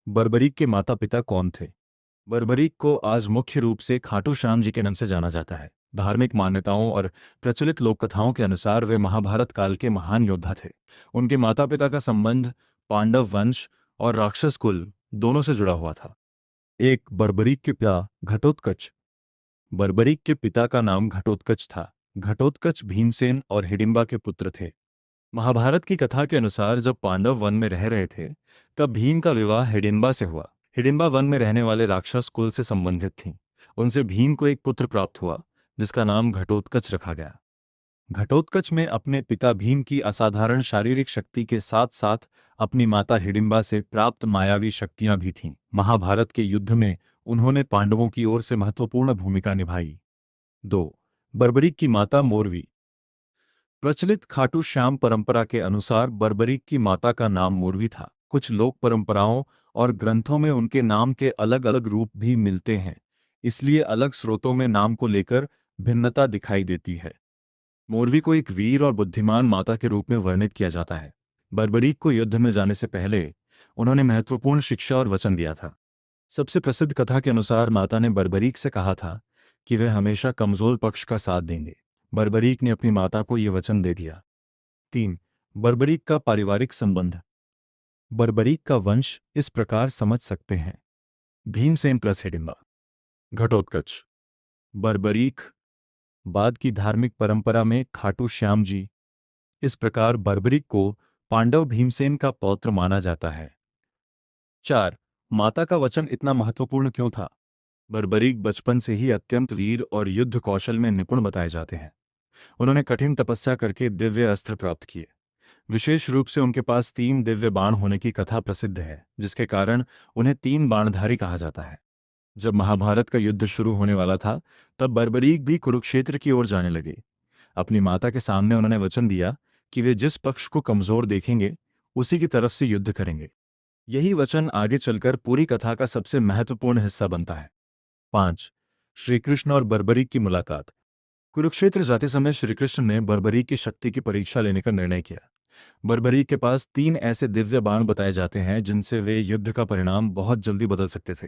बर्बरीक के माता पिता कौन थे? बर्बरीक को आज मुख्य रूप से खाटू श्याम जी के नाम से जाना जाता है। धार्मिक मान्यताओं और प्रचलित लोक कथाओं के अनुसार वे महाभारत काल के महान योद्धा थे। उनके माता पिता का संबंध पांडव वंश और राक्षस कुल दोनों से जुड़ा हुआ था। एक, बर्बरीक के पिता घटोत्कच। बर्बरीक के पिता का नाम घटोत्कच था। घटोत्कच भीमसेन और हिडिंबा के पुत्र थे। महाभारत की कथा के अनुसार जब पांडव वन में रह रहे थे, तब भीम का विवाह हिडिंबा से हुआ। हिडिंबा वन में रहने वाले राक्षस कुल से संबंधित थीं। उनसे भीम को एक पुत्र प्राप्त हुआ, जिसका नाम घटोत्कच रखा गया। घटोत्कच में अपने पिता भीम की असाधारण शारीरिक शक्ति के साथ साथ अपनी माता हिडिंबा से प्राप्त मायावी शक्तियां भी थीं। महाभारत के युद्ध में उन्होंने पांडवों की ओर से महत्वपूर्ण भूमिका निभाई। 2, बर्बरीक की माता मोरवी। प्रचलित खाटू श्याम परंपरा के अनुसार बर्बरीक की माता का नाम मोरवी था। कुछ लोक परंपराओं और ग्रंथों में उनके नाम के अलग अलग रूप भी मिलते हैं, इसलिए अलग स्रोतों में नाम को लेकर भिन्नता दिखाई देती है। मोरवी को एक वीर और बुद्धिमान माता के रूप में वर्णित किया जाता है। बर्बरीक को युद्ध में जाने से पहले उन्होंने महत्वपूर्ण शिक्षा और वचन दिया था। सबसे प्रसिद्ध कथा के अनुसार माता ने बर्बरीक से कहा था कि वे हमेशा कमजोर पक्ष का साथ देंगे। बर्बरीक ने अपनी माता को यह वचन दे दिया। 3, बर्बरीक का पारिवारिक संबंध। बर्बरीक का वंश इस प्रकार समझ सकते हैं: भीमसेन प्लस हिडिंबा, घटोत्कच, बर्बरीक। बाद की धार्मिक परंपरा में खाटू श्याम जी। इस प्रकार बर्बरीक को पांडव भीमसेन का पौत्र माना जाता है। 4, माता का वचन इतना महत्वपूर्ण क्यों था? बर्बरीक बचपन से ही अत्यंत वीर और युद्ध कौशल में निपुण बताए जाते हैं। उन्होंने कठिन तपस्या करके दिव्य अस्त्र प्राप्त किए। विशेष रूप से उनके पास 3 दिव्य बाण होने की कथा प्रसिद्ध है, जिसके कारण उन्हें 3 बाणधारी कहा जाता है। जब महाभारत का युद्ध शुरू होने वाला था, तब बर्बरीक भी कुरुक्षेत्र की ओर जाने लगे। अपनी माता के सामने उन्होंने वचन दिया कि वे जिस पक्ष को कमजोर देखेंगे, उसी की तरफ से युद्ध करेंगे। यही वचन आगे चलकर पूरी कथा का सबसे महत्वपूर्ण हिस्सा बनता है। 5, श्रीकृष्ण और बर्बरीक की मुलाकात। कुरुक्षेत्र जाते समय श्रीकृष्ण ने बर्बरीक की शक्ति की परीक्षा लेने का निर्णय किया। बर्बरीक के पास 3 ऐसे दिव्य बाण बताए जाते हैं जिनसे वे युद्ध का परिणाम बहुत जल्दी बदल सकते थे।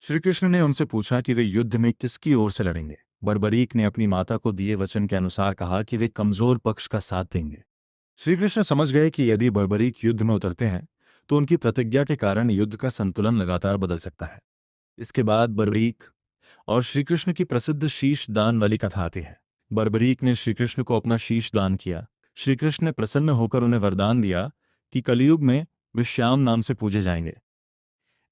श्रीकृष्ण ने उनसे पूछा कि वे युद्ध में किसकी ओर से लड़ेंगे। बर्बरीक ने अपनी माता को दिए वचन के अनुसार कहा कि वे कमजोर पक्ष का साथ देंगे। श्रीकृष्ण समझ गए कि यदि बर्बरीक युद्ध में उतरते हैं, तो उनकी प्रतिज्ञा के कारण युद्ध का संतुलन लगातार बदल सकता है। इसके बाद बर्बरीक और श्रीकृष्ण की प्रसिद्ध शीश दान वाली कथा आती है। बर्बरीक ने श्रीकृष्ण को अपना शीश दान किया। श्रीकृष्ण ने प्रसन्न होकर उन्हें वरदान दिया कि कलयुग में वे श्याम नाम से पूजे जाएंगे।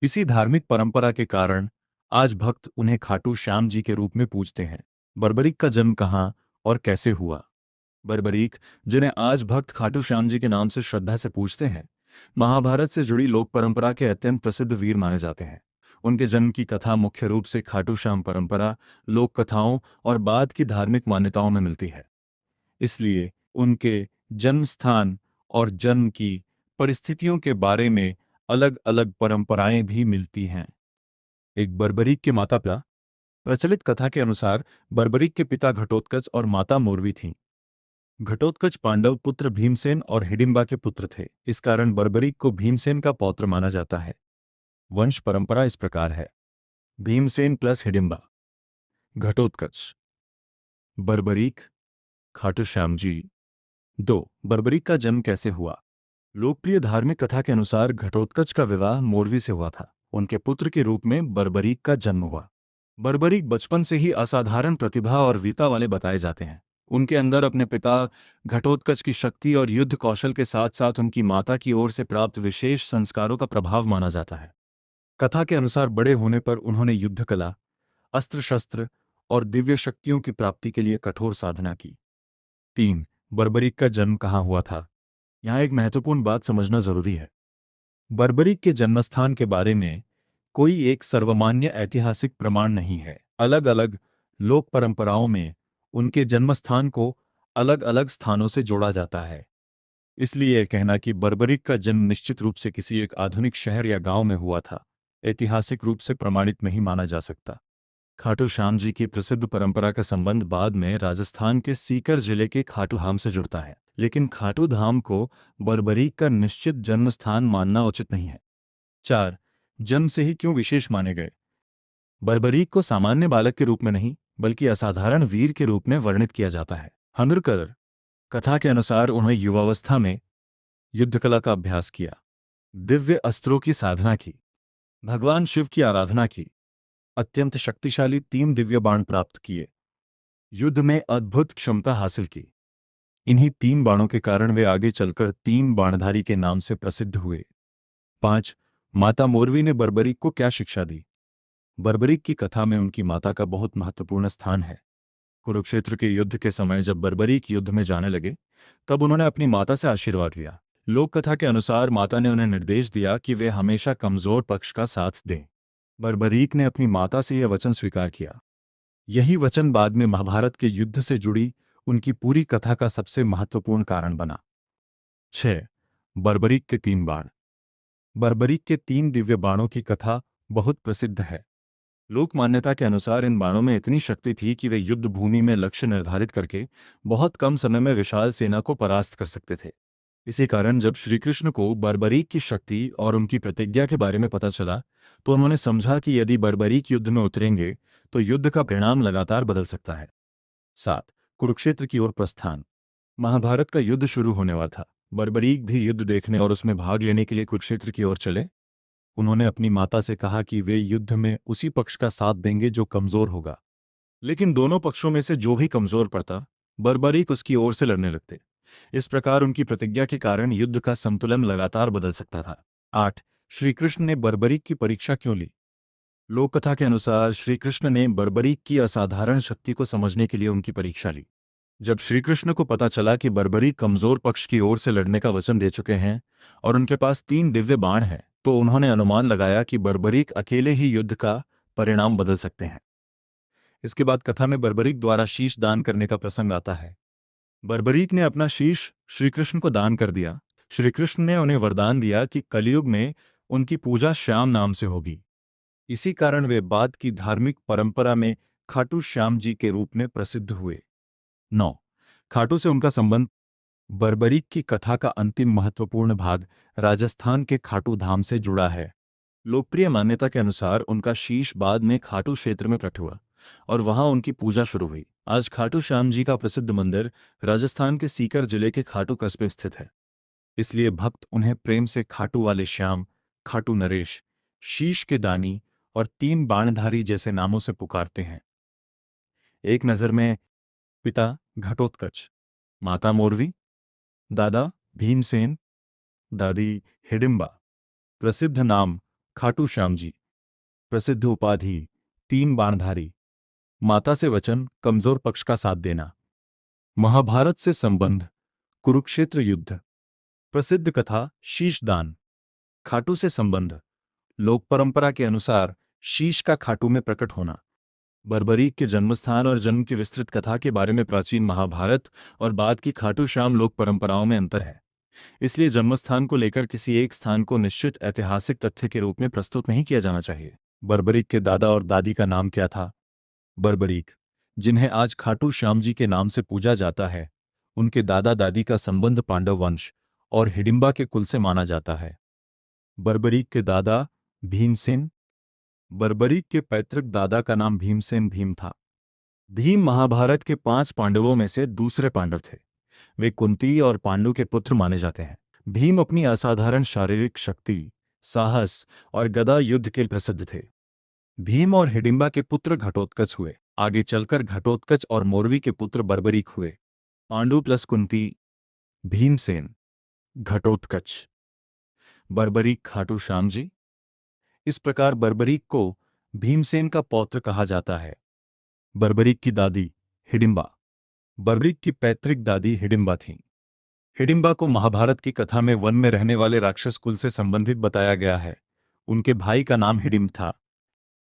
इसी धार्मिक परंपरा के कारण आज भक्त उन्हें खाटू श्याम जी के रूप में पूजते हैं। बर्बरीक का जन्म कहाँ और कैसे हुआ? बर्बरीक, जिन्हें आज भक्त खाटू श्याम जी के नाम से श्रद्धा से पूजते हैं, महाभारत से जुड़ी लोक परंपरा के अत्यंत प्रसिद्ध वीर माने जाते हैं। उनके जन्म की कथा मुख्य रूप से खाटू श्याम परंपरा, लोक कथाओं और बाद की धार्मिक मान्यताओं में मिलती है। इसलिए उनके जन्म स्थान और जन्म की परिस्थितियों के बारे में अलग अलग परंपराएं भी मिलती हैं। एक, बर्बरीक के माता पिता। प्रचलित कथा के अनुसार बर्बरीक के पिता घटोत्कच और माता मोरवी थीं। घटोत्कच पांडव पुत्र भीमसेन और हिडिंबा के पुत्र थे। इस कारण बर्बरीक को भीमसेन का पौत्र माना जाता है। वंश परंपरा इस प्रकार है: भीमसेन प्लस हिडिंबा, घटोत्कच, बर्बरीक, खाटू श्याम जी। 2, बर्बरीक का जन्म कैसे हुआ? लोकप्रिय धार्मिक कथा के अनुसार घटोत्कच का विवाह मोरवी से हुआ था। उनके पुत्र के रूप में बर्बरीक का जन्म हुआ। बर्बरीक बचपन से ही असाधारण प्रतिभा और वीरता वाले बताए जाते हैं। उनके अंदर अपने पिता घटोत्कच की शक्ति और युद्ध कौशल के साथ साथ उनकी माता की ओर से प्राप्त विशेष संस्कारों का प्रभाव माना जाता है। कथा के अनुसार बड़े होने पर उन्होंने युद्ध कला, अस्त्र शस्त्र और दिव्य शक्तियों की प्राप्ति के लिए कठोर साधना की। 3, बर्बरीक का जन्म कहाँ हुआ था? यहाँ एक महत्वपूर्ण बात समझना जरूरी है। बर्बरीक के जन्मस्थान के बारे में कोई एक सर्वमान्य ऐतिहासिक प्रमाण नहीं है। अलग अलग लोक परंपराओं में उनके जन्मस्थान को अलग अलग स्थानों से जोड़ा जाता है। इसलिए यह कहना कि बर्बरीक का जन्म निश्चित रूप से किसी एक आधुनिक शहर या गांव में हुआ था, ऐतिहासिक रूप से प्रमाणित नहीं माना जा सकता। खाटू श्याम जी की प्रसिद्ध परंपरा का संबंध बाद में राजस्थान के सीकर जिले के खाटू धाम से जुड़ता है, लेकिन खाटू धाम को बर्बरीक का निश्चित जन्म स्थान मानना उचित नहीं है। 4, जन्म से ही क्यों विशेष माने गए? बर्बरीक को सामान्य बालक के रूप में नहीं बल्कि असाधारण वीर के रूप में वर्णित किया जाता है। हनुरकर कथा के अनुसार उन्हें युवावस्था में युद्ध कला का अभ्यास किया, दिव्य अस्त्रों की साधना की, भगवान शिव की आराधना की, अत्यंत शक्तिशाली 3 दिव्य बाण प्राप्त किए, युद्ध में अद्भुत क्षमता हासिल की। इन्हीं 3 बाणों के कारण वे आगे चलकर 3 बाणधारी के नाम से प्रसिद्ध हुए। 5. माता मोरवी ने बर्बरीक को क्या शिक्षा दी? बर्बरीक की कथा में उनकी माता का बहुत महत्वपूर्ण स्थान है। कुरुक्षेत्र के युद्ध के समय जब बर्बरीक युद्ध में जाने लगे तब उन्होंने अपनी माता से आशीर्वाद लिया। लोक कथा के अनुसार माता ने उन्हें निर्देश दिया कि वे हमेशा कमजोर पक्ष का साथ दें। बर्बरीक ने अपनी माता से यह वचन स्वीकार किया। यही वचन बाद में महाभारत के युद्ध से जुड़ी उनकी पूरी कथा का सबसे महत्वपूर्ण कारण बना। 6. बर्बरीक के 3 बाण। बर्बरीक के 3 दिव्य बाणों की कथा बहुत प्रसिद्ध है। लोक मान्यता के अनुसार इन बाणों में इतनी शक्ति थी कि वे युद्ध भूमि में लक्ष्य निर्धारित करके बहुत कम समय में विशाल सेना को परास्त कर सकते थे। इसी कारण जब श्री कृष्ण को बर्बरीक की शक्ति और उनकी प्रतिज्ञा के बारे में पता चला तो उन्होंने समझा कि यदि बर्बरीक युद्ध में उतरेंगे तो युद्ध का परिणाम लगातार बदल सकता है। 7. कुरुक्षेत्र की ओर प्रस्थान। महाभारत का युद्ध शुरू होने वाला था। बर्बरीक भी युद्ध देखने और उसमें भाग लेने के लिए कुरुक्षेत्र की ओर चले। उन्होंने अपनी माता से कहा कि वे युद्ध में उसी पक्ष का साथ देंगे जो कमजोर होगा, लेकिन दोनों पक्षों में से जो भी कमजोर पड़ता बर्बरीक उसकी ओर से लड़ने लगते। इस प्रकार उनकी प्रतिज्ञा के कारण युद्ध का संतुलन लगातार बदल सकता था। 8. श्री कृष्ण ने बर्बरीक की परीक्षा क्यों ली? लोक कथा के अनुसार श्री कृष्ण ने बर्बरीक की असाधारण शक्ति को समझने के लिए उनकी परीक्षा ली। जब श्री कृष्ण को पता चला कि बर्बरीक कमजोर पक्ष की ओर से लड़ने का वचन दे चुके हैं और उनके पास 3 दिव्य बाण हैं तो उन्होंने अनुमान लगाया कि बर्बरीक अकेले ही युद्ध का परिणाम बदल सकते हैं। इसके बाद कथा में बर्बरीक द्वारा शीश दान करने का प्रसंग आता है। बर्बरीक ने अपना शीश श्रीकृष्ण को दान कर दिया। श्रीकृष्ण ने उन्हें वरदान दिया कि कलयुग में उनकी पूजा श्याम नाम से होगी। इसी कारण वे बाद की धार्मिक परंपरा में खाटू श्याम जी के रूप में प्रसिद्ध हुए। 9. खाटू से उनका संबंध। बर्बरीक की कथा का अंतिम महत्वपूर्ण भाग राजस्थान के खाटू धाम से जुड़ा है। लोकप्रिय मान्यता के अनुसार उनका शीश बाद में खाटू क्षेत्र में प्रकट हुआ और वहां उनकी पूजा शुरू हुई। आज खाटू श्याम जी का प्रसिद्ध मंदिर राजस्थान के सीकर जिले के खाटू कस्बे में स्थित है। इसलिए भक्त उन्हें प्रेम से खाटू वाले श्याम, खाटू नरेश, शीश के दानी और 3 बाणधारी जैसे नामों से पुकारते हैं। एक नज़र में पिता घटोत्कच, माता मोरवी, दादा भीमसेन, दादी हिडिंबा। प्रसिद्ध नाम खाटू श्याम जी, प्रसिद्ध उपाधि 3 बाणधारी, माता से वचन कमजोर पक्ष का साथ देना। महाभारत से संबंध कुरुक्षेत्र युद्ध। प्रसिद्ध कथा शीशदान। खाटू से संबंध लोक परंपरा के अनुसार शीश का खाटू में प्रकट होना। बर्बरीक के जन्मस्थान और जन्म की विस्तृत कथा के बारे में प्राचीन महाभारत और बाद की खाटू श्याम लोक परंपराओं में अंतर है। इसलिए जन्मस्थान को लेकर किसी एक स्थान को निश्चित ऐतिहासिक तथ्य के रूप में प्रस्तुत नहीं किया जाना चाहिए। बर्बरीक के दादा और दादी का नाम क्या था? बर्बरीक, जिन्हें आज खाटू श्याम जी के नाम से पूजा जाता है, उनके दादा दादी का संबंध पांडव वंश और हिडिंबा के कुल से माना जाता है। बर्बरीक के दादा भीमसेन। बर्बरीक के पैतृक दादा का नाम भीमसेन भीम था। भीम महाभारत के 5 पांडवों में से दूसरे पांडव थे। वे कुंती और पांडु के पुत्र माने जाते हैं। भीम अपनी असाधारण शारीरिक शक्ति, साहस और गदा युद्ध के लिए प्रसिद्ध थे। भीम और हिडिंबा के पुत्र घटोत्कच हुए। आगे चलकर घटोत्कच और मोरवी के पुत्र बर्बरीक हुए। पांडु प्लस कुंती, भीमसेन, घटोत्कच, बर्बरीक खाटू श्याम जी। इस प्रकार बर्बरीक को भीमसेन का पौत्र कहा जाता है। बर्बरीक की दादी हिडिंबा। बर्बरीक की पैतृक दादी हिडिंबा थीं। हिडिंबा को महाभारत की कथा में वन में रहने वाले राक्षस कुल से संबंधित बताया गया है। उनके भाई का नाम हिडिंब था।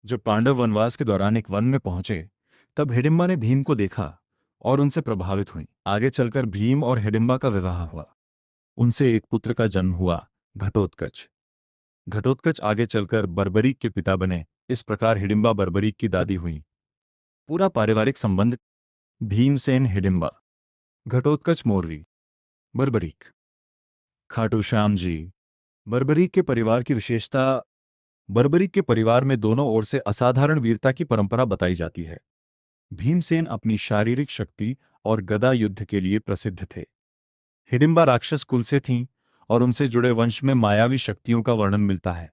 जब पांडव वनवास के दौरान एक वन में पहुंचे तब हिडिंबा ने भीम को देखा और उनसे प्रभावित हुई। आगे चलकर भीम और हिडिंबा का विवाह हुआ। उनसे एक पुत्र का जन्म हुआ, घटोत्कच। घटोत्कच आगे चलकर बर्बरीक के पिता बने। इस प्रकार हिडिंबा बर्बरीक की दादी हुई। पूरा पारिवारिक संबंध भीमसेन हिडिंबा, घटोत्कच मोरवी, बर्बरीक, खाटू श्याम जी। बर्बरीक के परिवार की विशेषता बर्बरीक के परिवार में दोनों ओर से असाधारण वीरता की परंपरा बताई जाती है। भीमसेन अपनी शारीरिक शक्ति और गदा युद्ध के लिए प्रसिद्ध थे। हिडिंबा राक्षस कुल से थीं और उनसे जुड़े वंश में मायावी शक्तियों का वर्णन मिलता है।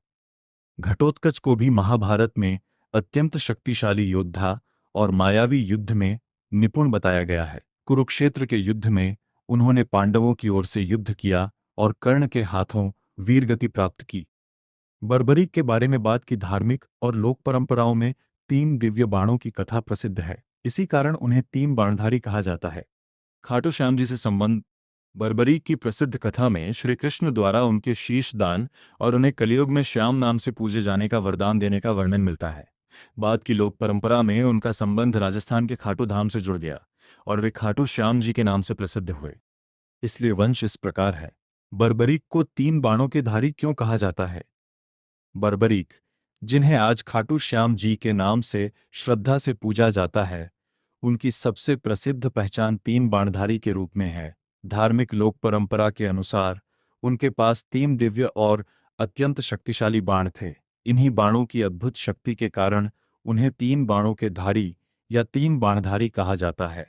घटोत्कच को भी महाभारत में अत्यंत शक्तिशाली योद्धा और मायावी युद्ध में निपुण बताया गया है। कुरुक्षेत्र के युद्ध में उन्होंने पांडवों की ओर से युद्ध किया और कर्ण के हाथों वीरगति प्राप्त की। बर्बरीक के बारे में बात की धार्मिक और लोक परंपराओं में तीन दिव्य बाणों की कथा प्रसिद्ध है। इसी कारण उन्हें तीन बाणधारी कहा जाता है। खाटू श्याम जी से संबंध बर्बरीक की प्रसिद्ध कथा में श्री कृष्ण द्वारा उनके शीश दान और उन्हें कलयुग में श्याम नाम से पूजे जाने का वरदान देने का वर्णन मिलता है। बाद की लोक परंपरा में उनका संबंध राजस्थान के खाटू धाम से जुड़ गया और वे खाटू श्याम जी के नाम से प्रसिद्ध हुए। इसलिए वंश इस प्रकार है। बर्बरीक को तीन बाणों के धारी क्यों कहा जाता है? बर्बरीक, जिन्हें आज खाटू श्याम जी के नाम से श्रद्धा से पूजा जाता है, उनकी सबसे प्रसिद्ध पहचान तीन बाणधारी के रूप में है। धार्मिक लोक परंपरा के अनुसार उनके पास तीन दिव्य और अत्यंत शक्तिशाली बाण थे। इन्हीं बाणों की अद्भुत शक्ति के कारण उन्हें तीन बाणों के धारी या तीन बाणधारी कहा जाता है।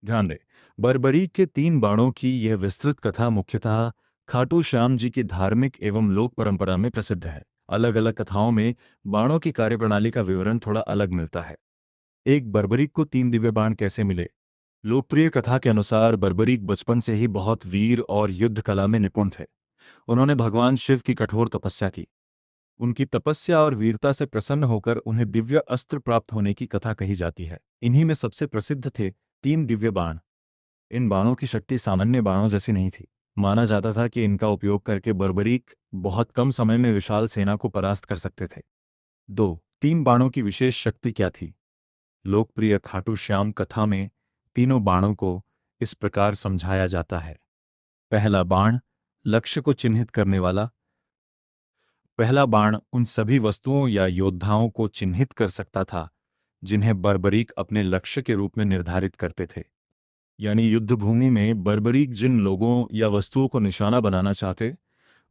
ध्यान दें, बर्बरीक के तीन बाणों की यह विस्तृत कथा मुख्यतः खाटू श्याम जी की धार्मिक एवं लोक परंपरा में प्रसिद्ध है। अलग अलग कथाओं में बाणों की कार्यप्रणाली का विवरण थोड़ा अलग मिलता है। एक, बर्बरीक को तीन दिव्य बाण कैसे मिले? लोकप्रिय कथा के अनुसार बर्बरीक बचपन से ही बहुत वीर और युद्ध कला में निपुण थे। उन्होंने भगवान शिव की कठोर तपस्या की। उनकी तपस्या और वीरता से प्रसन्न होकर उन्हें दिव्य अस्त्र प्राप्त होने की कथा कही जाती है। इन्हीं में सबसे प्रसिद्ध थे तीन दिव्य बाण। इन बाणों की शक्ति सामान्य बाणों जैसी नहीं थी। माना जाता था कि इनका उपयोग करके बर्बरीक बहुत कम समय में विशाल सेना को परास्त कर सकते थे। 2, तीन बाणों की विशेष शक्ति क्या थी? लोकप्रिय खाटू श्याम कथा में तीनों बाणों को इस प्रकार समझाया जाता है। पहला बाण, लक्ष्य को चिन्हित करने वाला। पहला बाण उन सभी वस्तुओं या योद्धाओं को चिन्हित कर सकता था जिन्हें बर्बरीक अपने लक्ष्य के रूप में निर्धारित करते थे। यानी युद्ध भूमि में बर्बरीक जिन लोगों या वस्तुओं को निशाना बनाना चाहते,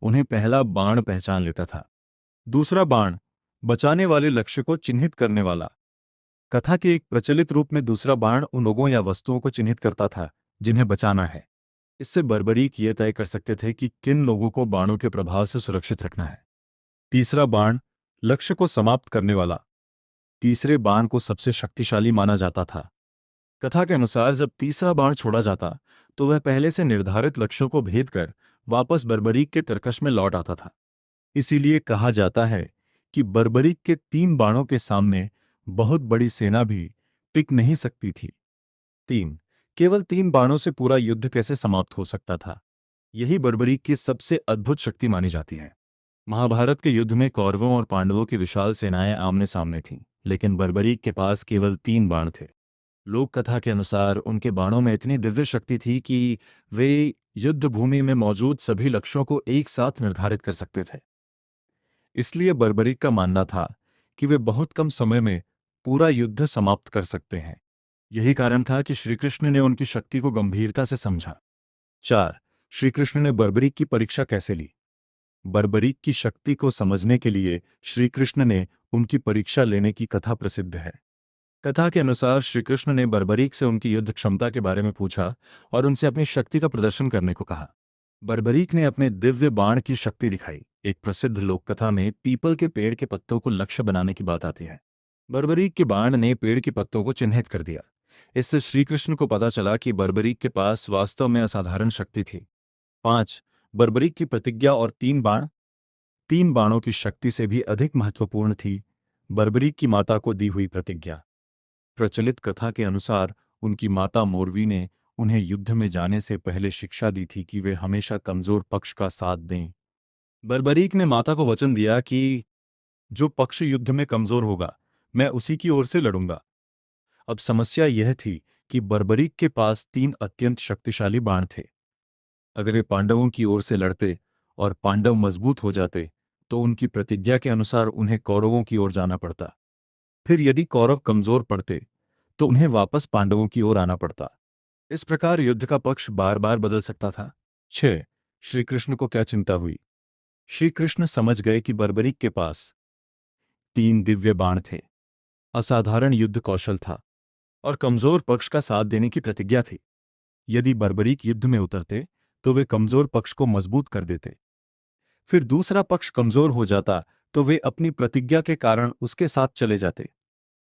उन्हें पहला बाण पहचान लेता था। दूसरा बाण, बचाने वाले लक्ष्य को चिन्हित करने वाला। कथा के एक प्रचलित रूप में दूसरा बाण उन लोगों या वस्तुओं को चिन्हित करता था जिन्हें बचाना है। इससे बर्बरीक ये तय कर सकते थे कि किन लोगों को बाणों के प्रभाव से सुरक्षित रखना है। तीसरा बाण, लक्ष्य को समाप्त करने वाला। तीसरे बाण को सबसे शक्तिशाली माना जाता था। कथा के अनुसार जब तीसरा बाण छोड़ा जाता तो वह पहले से निर्धारित लक्ष्यों को भेद कर वापस बर्बरीक के तरकश में लौट आता था। इसीलिए कहा जाता है कि बर्बरीक के तीन बाणों के सामने बहुत बड़ी सेना भी टिक नहीं सकती थी। 3, केवल तीन बाणों से पूरा युद्ध कैसे समाप्त हो सकता था? यही बर्बरीक की सबसे अद्भुत शक्ति मानी जाती है। महाभारत के युद्ध में कौरवों और पांडवों की विशाल सेनाएं आमने सामने थीं, लेकिन बर्बरीक के पास केवल तीन बाण थे। लोक कथा के अनुसार उनके बाणों में इतनी दिव्य शक्ति थी कि वे युद्ध भूमि में मौजूद सभी लक्ष्यों को एक साथ निर्धारित कर सकते थे। इसलिए बर्बरीक का मानना था कि वे बहुत कम समय में पूरा युद्ध समाप्त कर सकते हैं। यही कारण था कि श्रीकृष्ण ने उनकी शक्ति को गंभीरता से समझा। 4, श्रीकृष्ण ने बर्बरीक की परीक्षा कैसे ली? बर्बरीक की शक्ति को समझने के लिए श्रीकृष्ण ने उनकी परीक्षा लेने की कथा प्रसिद्ध है। कथा के अनुसार श्रीकृष्ण ने बर्बरीक से उनकी युद्ध क्षमता के बारे में पूछा और उनसे अपनी शक्ति का प्रदर्शन करने को कहा। बर्बरीक ने अपने दिव्य बाण की शक्ति दिखाई। एक प्रसिद्ध लोक कथा में पीपल के पेड़ के पत्तों को लक्ष्य बनाने की बात आती है। बर्बरीक के बाण ने पेड़ के पत्तों को चिन्हित कर दिया। इससे श्रीकृष्ण को पता चला कि बर्बरीक के पास वास्तव में असाधारण शक्ति थी। 5, बर्बरीक की प्रतिज्ञा और तीन बाण। तीन बाणों की शक्ति से भी अधिक महत्वपूर्ण थी बर्बरीक की माता को दी हुई प्रतिज्ञा। प्रचलित कथा के अनुसार उनकी माता मोरवी ने उन्हें युद्ध में जाने से पहले शिक्षा दी थी कि वे हमेशा कमजोर पक्ष का साथ दें। बर्बरीक ने माता को वचन दिया कि जो पक्ष युद्ध में कमजोर होगा मैं उसी की ओर से लड़ूंगा। अब समस्या यह थी कि बर्बरीक के पास तीन अत्यंत शक्तिशाली बाण थे। अगर वे पांडवों की ओर से लड़ते और पांडव मजबूत हो जाते तो उनकी प्रतिज्ञा के अनुसार उन्हें कौरवों की ओर जाना पड़ता। फिर यदि कौरव कमजोर पड़ते तो उन्हें वापस पांडवों की ओर आना पड़ता। इस प्रकार युद्ध का पक्ष बार बार बदल सकता था। 6, श्रीकृष्ण को क्या चिंता हुई? श्रीकृष्ण समझ गए कि बर्बरीक के पास तीन दिव्य बाण थे। असाधारण युद्ध कौशल था और कमजोर पक्ष का साथ देने की प्रतिज्ञा थी। यदि बर्बरीक युद्ध में उतरते तो वे कमजोर पक्ष को मजबूत कर देते, फिर दूसरा पक्ष कमजोर हो जाता तो वे अपनी प्रतिज्ञा के कारण उसके साथ चले जाते।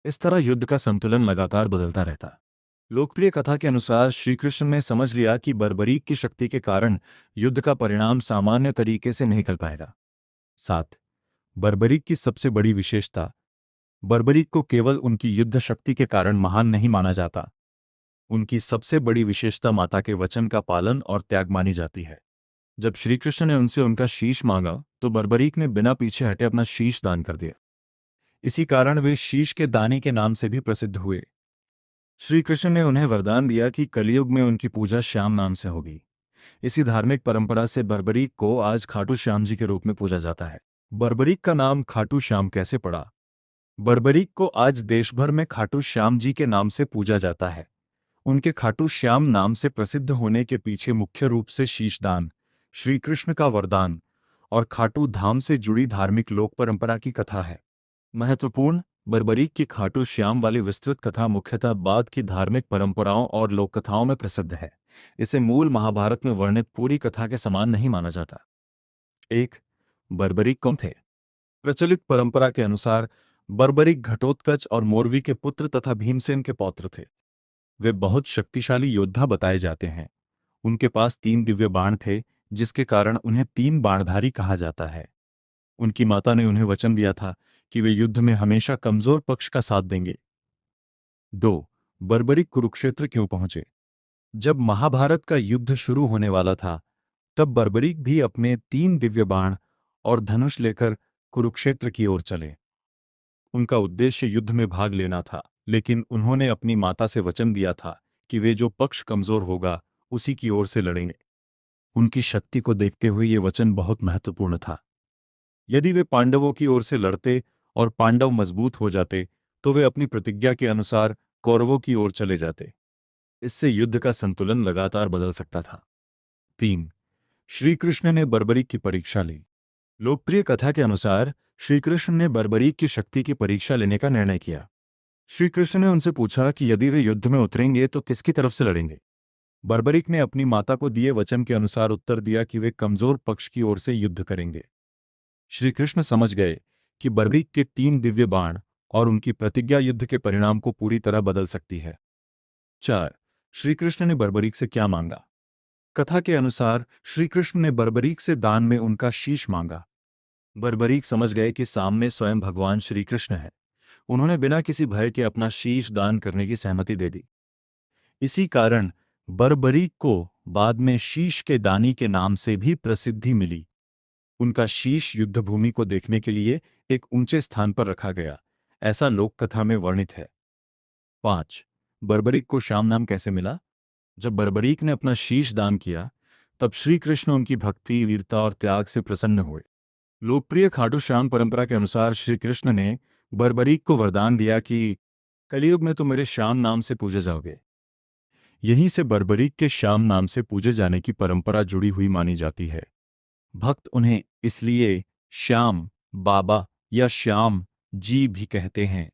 इस तरह युद्ध का संतुलन लगातार बदलता रहता। लोकप्रिय कथा के अनुसार श्री कृष्ण ने समझ लिया कि बर्बरीक की शक्ति के कारण युद्ध का परिणाम सामान्य तरीके से नहीं निकल पाएगा। 7. बर्बरीक की सबसे बड़ी विशेषता। बर्बरीक को केवल उनकी युद्ध शक्ति के कारण महान नहीं माना जाता। उनकी सबसे बड़ी विशेषता माता के वचन का पालन और त्याग मानी जाती है। जब श्री कृष्ण ने उनसे उनका शीश मांगा तो बर्बरीक ने बिना पीछे हटे अपना शीश दान कर दिया। इसी कारण वे शीश के दानी के नाम से भी प्रसिद्ध हुए। श्री कृष्ण ने उन्हें वरदान दिया कि कलयुग में उनकी पूजा श्याम नाम से होगी। इसी धार्मिक परंपरा से बर्बरीक को आज खाटू श्याम जी के रूप में पूजा जाता है। बर्बरीक का नाम खाटू श्याम कैसे पड़ा? बर्बरीक को आज देश भर में खाटू श्याम जी के नाम से पूजा जाता है। उनके खाटू श्याम नाम से प्रसिद्ध होने के पीछे मुख्य रूप से शीशदान, श्री कृष्ण का वरदान और खाटू धाम से जुड़ी धार्मिक लोक परंपरा की कथा है। महत्वपूर्ण। बर्बरीक की खाटू श्याम वाली विस्तृत कथा मुख्यतः बाद की धार्मिक परंपराओं और लोक कथाओं में प्रसिद्ध है। इसे मूल महाभारत में वर्णित पूरी कथा के समान नहीं माना जाता। 1. बर्बरीक कौन थे? प्रचलित परंपरा के अनुसार बर्बरीक घटोत्कच और मोरवी के पुत्र तथा भीमसेन के पौत्र थे। वे बहुत शक्तिशाली योद्धा बताए जाते हैं। उनके पास 3 दिव्य बाण थे, जिसके कारण उन्हें 3 बाणधारी कहा जाता है। उनकी माता ने उन्हें वचन दिया था कि वे युद्ध में हमेशा कमजोर पक्ष का साथ देंगे। 2. बर्बरीक कुरुक्षेत्र क्यों पहुंचे? जब महाभारत का युद्ध शुरू होने वाला था, तब बर्बरीक भी अपने 3 दिव्य बाण और धनुष लेकर कुरुक्षेत्र की ओर चले। उनका उद्देश्य युद्ध में भाग लेना था, लेकिन उन्होंने अपनी माता से वचन दिया था कि वे जो पक्ष कमजोर होगा उसी की ओर से लड़ेंगे। उनकी शक्ति को देखते हुए ये वचन बहुत महत्वपूर्ण था। यदि वे पांडवों की ओर से लड़ते और पांडव मजबूत हो जाते तो वे अपनी प्रतिज्ञा के अनुसार कौरवों की ओर चले जाते। इससे युद्ध का संतुलन लगातार बदल सकता था। 3. श्री कृष्ण ने बर्बरीक की परीक्षा ली। लोकप्रिय कथा के अनुसार श्री कृष्ण ने बर्बरीक की शक्ति की परीक्षा लेने का निर्णय किया। श्री कृष्ण ने उनसे पूछा कि यदि वे युद्ध में उतरेंगे तो किसकी तरफ से लड़ेंगे। बर्बरीक ने अपनी माता को दिए वचन के अनुसार उत्तर दिया कि वे कमजोर पक्ष की ओर से युद्ध करेंगे। श्री कृष्ण समझ गए कि बर्बरीक के 3 दिव्य बाण और उनकी प्रतिज्ञा युद्ध के परिणाम को पूरी तरह बदल सकती है। 4. श्री कृष्ण ने बर्बरीक से क्या मांगा? कथा के अनुसार श्री कृष्ण ने बर्बरीक से दान में उनका शीश मांगा। बर्बरीक समझ गए कि सामने स्वयं भगवान श्री कृष्ण है। उन्होंने बिना किसी भय के अपना शीश दान करने की सहमति दे दी। इसी कारण बर्बरीक को बाद में शीश के दानी के नाम से भी प्रसिद्धि मिली। उनका शीश युद्धभूमि को देखने के लिए एक ऊंचे स्थान पर रखा गया, ऐसा लोक कथा में वर्णित है। 5. बर्बरीक को श्याम नाम कैसे मिला? जब बर्बरीक ने अपना शीश दान किया, तब श्री कृष्ण उनकी भक्ति, वीरता और त्याग से प्रसन्न हुए। लोकप्रिय खाटू श्याम परंपरा के अनुसार श्री कृष्ण ने बर्बरीक को वरदान दिया कि कलयुग में तुम मेरे श्याम नाम से पूजे जाओगे। यहीं से बर्बरीक के श्याम नाम से पूजे जाने की परंपरा जुड़ी हुई मानी जाती है। भक्त उन्हें इसलिए श्याम बाबा या श्याम जी भी कहते हैं।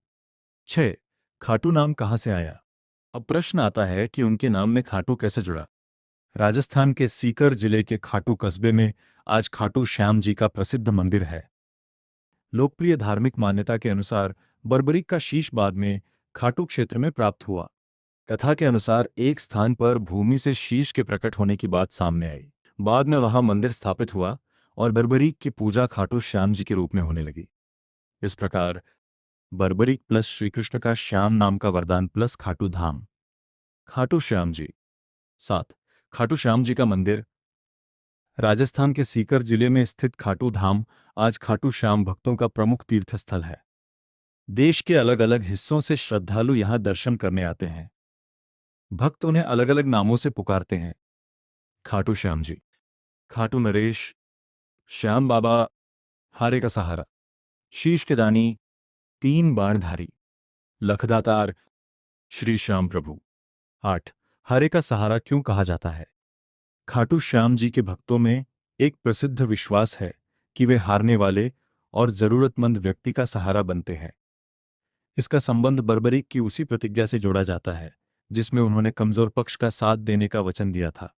6. खाटू नाम कहाँ से आया? अब प्रश्न आता है कि उनके नाम में खाटू कैसे जुड़ा। राजस्थान के सीकर जिले के खाटू कस्बे में आज खाटू श्याम जी का प्रसिद्ध मंदिर है। लोकप्रिय धार्मिक मान्यता के अनुसार बर्बरीक का शीश बाद में खाटू क्षेत्र में प्राप्त हुआ। कथा के अनुसार एक स्थान पर भूमि से शीश के प्रकट होने की बात सामने आई। बाद में वहां मंदिर स्थापित हुआ और बर्बरीक की पूजा खाटू श्याम जी के रूप में होने लगी। इस प्रकार बर्बरीक प्लस श्रीकृष्ण का श्याम नाम का वरदान प्लस खाटू धाम। खाटू श्याम जी। 7. खाटू श्याम जी का मंदिर। राजस्थान के सीकर जिले में स्थित खाटू धाम आज खाटू श्याम भक्तों का प्रमुख तीर्थस्थल है। देश के अलग अलग हिस्सों से श्रद्धालु यहां दर्शन करने आते हैं। भक्त उन्हें अलग अलग नामों से पुकारते हैं। खाटू श्याम जी, खाटू नरेश, श्याम बाबा, हारे का सहारा, शीश के दानी, 3 बाणधारी, लखदातार, श्री श्याम प्रभु। 8. हरे का सहारा क्यों कहा जाता है? खाटू श्याम जी के भक्तों में एक प्रसिद्ध विश्वास है कि वे हारने वाले और जरूरतमंद व्यक्ति का सहारा बनते हैं। इसका संबंध बर्बरीक की उसी प्रतिज्ञा से जोड़ा जाता है जिसमें उन्होंने कमजोर पक्ष का साथ देने का वचन दिया था।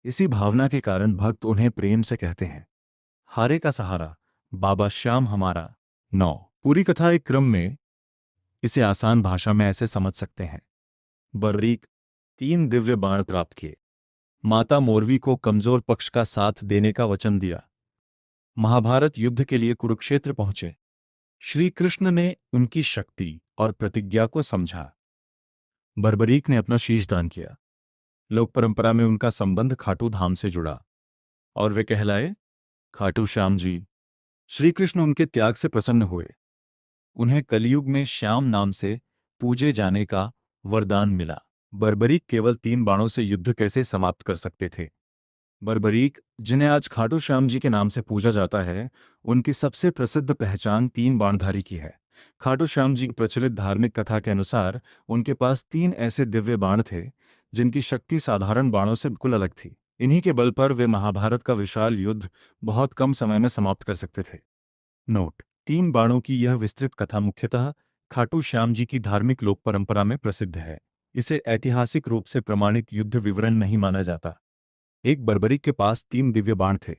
इसी भावना के कारण भक्त उन्हें प्रेम से कहते हैं, हारे का सहारा, बाबा श्याम हमारा। 9। पूरी कथा एक क्रम में। इसे आसान भाषा में ऐसे समझ सकते हैं। बर्बरीक 3 दिव्य बाण प्राप्त किए, माता मोरवी को कमजोर पक्ष का साथ देने का वचन दिया, महाभारत युद्ध के लिए कुरुक्षेत्र पहुंचे, श्री कृष्ण ने उनकी शक्ति और प्रतिज्ञा को समझा, बर्बरीक ने अपना शीश दान किया, लोक परंपरा में उनका संबंध खाटू धाम से जुड़ा और वे कहलाए खाटू श्याम जी। श्री कृष्ण उनके त्याग से प्रसन्न हुए, उन्हें कलयुग में श्याम नाम से पूजे जाने का वरदान मिला। बर्बरीक केवल 3 बाणों से युद्ध कैसे समाप्त कर सकते थे? बर्बरीक, जिन्हें आज खाटू श्याम जी के नाम से पूजा जाता है, उनकी सबसे प्रसिद्ध पहचान 3 बाणधारी की है। खाटू श्याम जी की प्रचलित धार्मिक कथा के अनुसार उनके पास 3 ऐसे दिव्य बाण थे जिनकी शक्ति साधारण बाणों से बिल्कुल अलग थी। इन्हीं के बल पर वे महाभारत का विशाल युद्ध बहुत कम समय में समाप्त कर सकते थे। नोट: 3 बाणों की यह विस्तृत कथा मुख्यतः खाटू श्याम जी की धार्मिक लोक परंपरा में प्रसिद्ध है। इसे ऐतिहासिक रूप से प्रमाणित युद्ध विवरण नहीं माना जाता। एक बर्बरीक के पास 3 दिव्य बाण थे।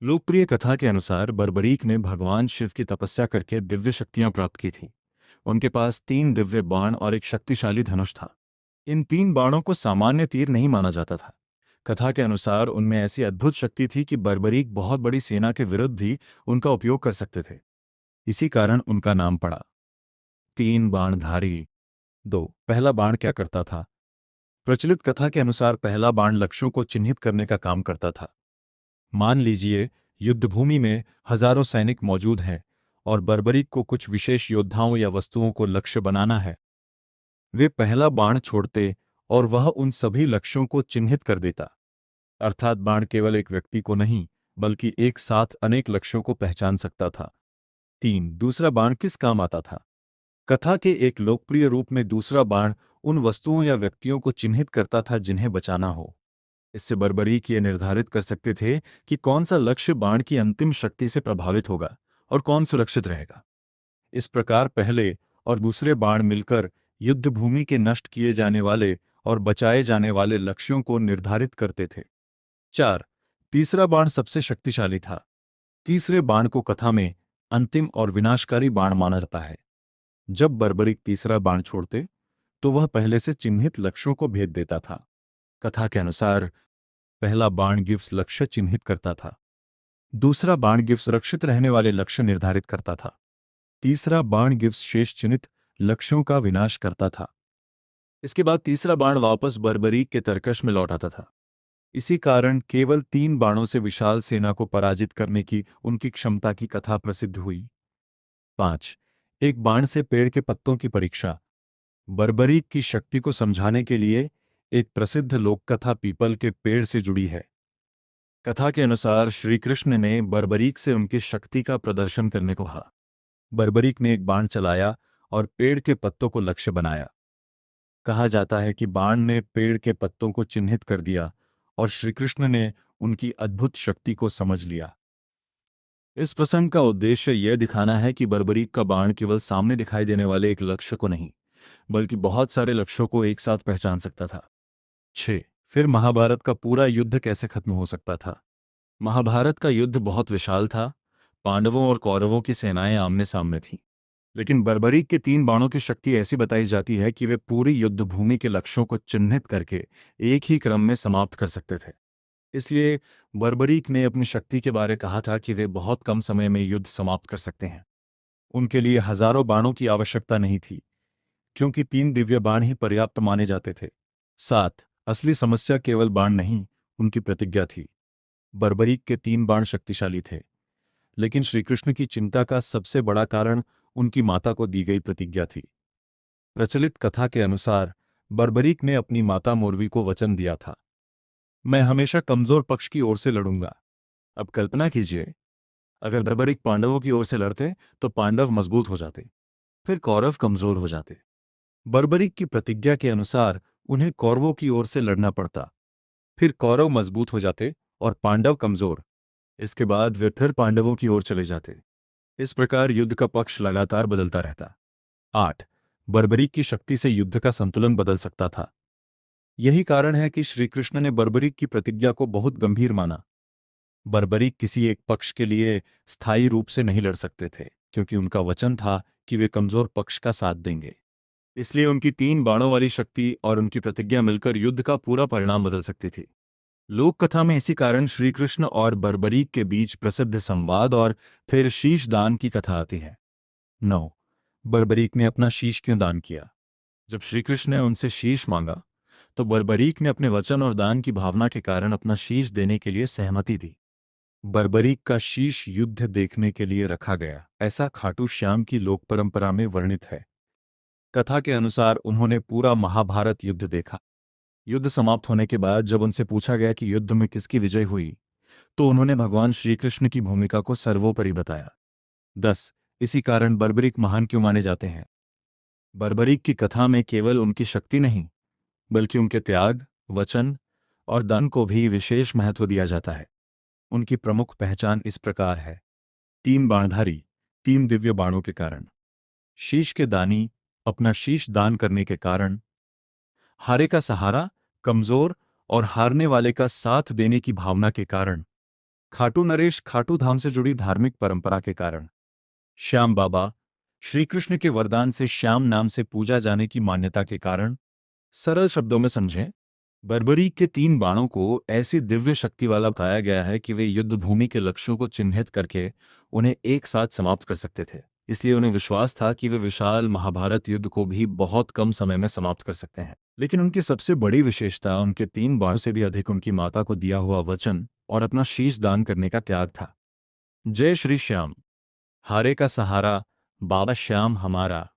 लोकप्रिय कथा के अनुसार बर्बरीक ने भगवान शिव की तपस्या करके दिव्य शक्तियां प्राप्त की थीं। उनके पास 3 दिव्य बाण और एक शक्तिशाली धनुष था। इन 3 बाणों को सामान्य तीर नहीं माना जाता था। कथा के अनुसार उनमें ऐसी अद्भुत शक्ति थी कि बर्बरीक बहुत बड़ी सेना के विरुद्ध भी उनका उपयोग कर सकते थे। इसी कारण उनका नाम पड़ा 3 बाणधारी। 2। पहला बाण क्या करता था? प्रचलित कथा के अनुसार पहला बाण लक्ष्यों को चिन्हित करने का काम करता था। मान लीजिए युद्धभूमि में हजारों सैनिक मौजूद हैं और बर्बरीक को कुछ विशेष योद्धाओं या वस्तुओं को लक्ष्य बनाना है। वे पहला बाण छोड़ते और वह उन सभी लक्ष्यों को चिन्हित कर देता। अर्थात बाण केवल एक व्यक्ति को नहीं बल्कि एक साथ अनेक लक्ष्यों को पहचान सकता था। 3। दूसरा बाण किस काम आता था? कथा के एक लोकप्रिय रूप में दूसरा बाण उन वस्तुओं या व्यक्तियों को चिन्हित करता था जिन्हें बचाना हो। इससे बर्बरीक ये निर्धारित कर सकते थे कि कौन सा लक्ष्य बाण की अंतिम शक्ति से प्रभावित होगा और कौन सुरक्षित रहेगा। इस प्रकार पहले और दूसरे बाण मिलकर युद्धभूमि के नष्ट किए जाने वाले और बचाए जाने वाले लक्ष्यों को निर्धारित करते थे। 4। तीसरा बाण सबसे शक्तिशाली था। तीसरे बाण को कथा में अंतिम और विनाशकारी बाण माना जाता है। जब बर्बरीक तीसरा बाण छोड़ते तो वह पहले से चिन्हित लक्ष्यों को भेद देता था। कथा के अनुसार पहला बाण गिव्स लक्ष्य चिन्हित करता था, दूसरा बाण गिव्स सुरक्षित रहने वाले लक्ष्य निर्धारित करता था, तीसरा बाण गिव्स शेष चिन्हित लक्ष्यों का विनाश करता था। इसके बाद तीसरा बाण वापस बर्बरीक के तरकश में लौट आता था। इसी कारण केवल 3 बाणों से विशाल सेना को पराजित करने की उनकी क्षमता की कथा प्रसिद्ध हुई। 5। एक बाण से पेड़ के पत्तों की परीक्षा। बर्बरीक की शक्ति को समझाने के लिए एक प्रसिद्ध लोककथा पीपल के पेड़ से जुड़ी है। कथा के अनुसार श्री कृष्ण ने बर्बरीक से उनकी शक्ति का प्रदर्शन करने को कहा। बर्बरीक ने एक बाण चलाया और पेड़ के पत्तों को लक्ष्य बनाया। कहा जाता है कि बाण ने पेड़ के पत्तों को चिन्हित कर दिया और श्री कृष्ण ने उनकी अद्भुत शक्ति को समझ लिया। इस प्रसंग का उद्देश्य यह दिखाना है कि बर्बरीक का बाण केवल सामने दिखाई देने वाले एक लक्ष्य को नहीं बल्कि बहुत सारे लक्ष्यों को एक साथ पहचान सकता था। 6। फिर महाभारत का पूरा युद्ध कैसे खत्म हो सकता था? महाभारत का युद्ध बहुत विशाल था। पांडवों और कौरवों की सेनाएं आमने सामने थीं। लेकिन बर्बरीक के 3 बाणों की शक्ति ऐसी बताई जाती है कि वे पूरी युद्धभूमि के लक्ष्यों को चिन्हित करके एक ही क्रम में समाप्त कर सकते थे। इसलिए बर्बरीक ने अपनी शक्ति के बारे कहा था कि वे बहुत कम समय में युद्ध समाप्त कर सकते हैं। उनके लिए हजारों बाणों की आवश्यकता नहीं थी क्योंकि 3 दिव्य बाण ही पर्याप्त माने जाते थे। 7। असली समस्या केवल बाण नहीं, उनकी प्रतिज्ञा थी। बर्बरीक के 3 बाण शक्तिशाली थे, लेकिन श्रीकृष्ण की चिंता का सबसे बड़ा कारण उनकी माता को दी गई प्रतिज्ञा थी। प्रचलित कथा के अनुसार बर्बरीक ने अपनी माता मोरवी को वचन दिया था, मैं हमेशा कमजोर पक्ष की ओर से लड़ूंगा। अब कल्पना कीजिए, अगर बर्बरीक पांडवों की ओर से लड़ते तो पांडव मजबूत हो जाते, फिर कौरव कमजोर हो जाते। बर्बरीक की प्रतिज्ञा के अनुसार उन्हें कौरवों की ओर से लड़ना पड़ता, फिर कौरव मजबूत हो जाते और पांडव कमजोर। इसके बाद वे फिर पांडवों की ओर चले जाते। इस प्रकार युद्ध का पक्ष लगातार बदलता रहता। 8. बर्बरीक की शक्ति से युद्ध का संतुलन बदल सकता था। यही कारण है कि श्री कृष्ण ने बर्बरीक की प्रतिज्ञा को बहुत गंभीर माना। बर्बरीक किसी एक पक्ष के लिए स्थायी रूप से नहीं लड़ सकते थे, क्योंकि उनका वचन था कि वे कमजोर पक्ष का साथ देंगे। इसलिए उनकी 3 बाणों वाली शक्ति और उनकी प्रतिज्ञा मिलकर युद्ध का पूरा परिणाम बदल सकती थी। लोक कथा में इसी कारण श्री कृष्ण और बर्बरीक के बीच प्रसिद्ध संवाद और फिर शीश दान की कथा आती है। 9. बर्बरीक ने अपना शीश क्यों दान किया? जब श्री कृष्ण ने उनसे शीश मांगा तो बर्बरीक ने अपने वचन और दान की भावना के कारण अपना शीश देने के लिए सहमति दी। बर्बरीक का शीश युद्ध देखने के लिए रखा गया, ऐसा खाटू श्याम की लोक परंपरा में वर्णित है। कथा के अनुसार उन्होंने पूरा महाभारत युद्ध देखा। युद्ध समाप्त होने के बाद जब उनसे पूछा गया कि युद्ध में किसकी विजय हुई, तो उन्होंने भगवान श्री कृष्ण की भूमिका को सर्वोपरि बताया। 10. इसी कारण बर्बरीक महान क्यों माने जाते हैं? बर्बरीक की कथा में केवल उनकी शक्ति नहीं, बल्कि उनके त्याग, वचन और दान को भी विशेष महत्व दिया जाता है। उनकी प्रमुख पहचान इस प्रकार है। 3 बाणधारी, 3 दिव्य बाणों के कारण, शीश के दानी, अपना शीश दान करने के कारण, हारे का सहारा, कमजोर और हारने वाले का साथ देने की भावना के कारण, खाटू नरेश खाटू धाम से जुड़ी धार्मिक परंपरा के कारण, श्याम बाबा, श्री कृष्ण के वरदान से श्याम नाम से पूजा जाने की मान्यता के कारण। सरल शब्दों में समझें, बर्बरीक के 3 बाणों को ऐसी दिव्य शक्ति वाला बताया गया है कि वे युद्ध भूमि के लक्ष्यों को चिन्हित करके उन्हें एक साथ समाप्त कर सकते थे। इसलिए उन्हें विश्वास था कि वे विशाल महाभारत युद्ध को भी बहुत कम समय में समाप्त कर सकते हैं। लेकिन उनकी सबसे बड़ी विशेषता उनके 3 बाणों से भी अधिक उनकी माता को दिया हुआ वचन और अपना शीश दान करने का त्याग था। जय श्री श्याम। हारे का सहारा, बाबा श्याम हमारा।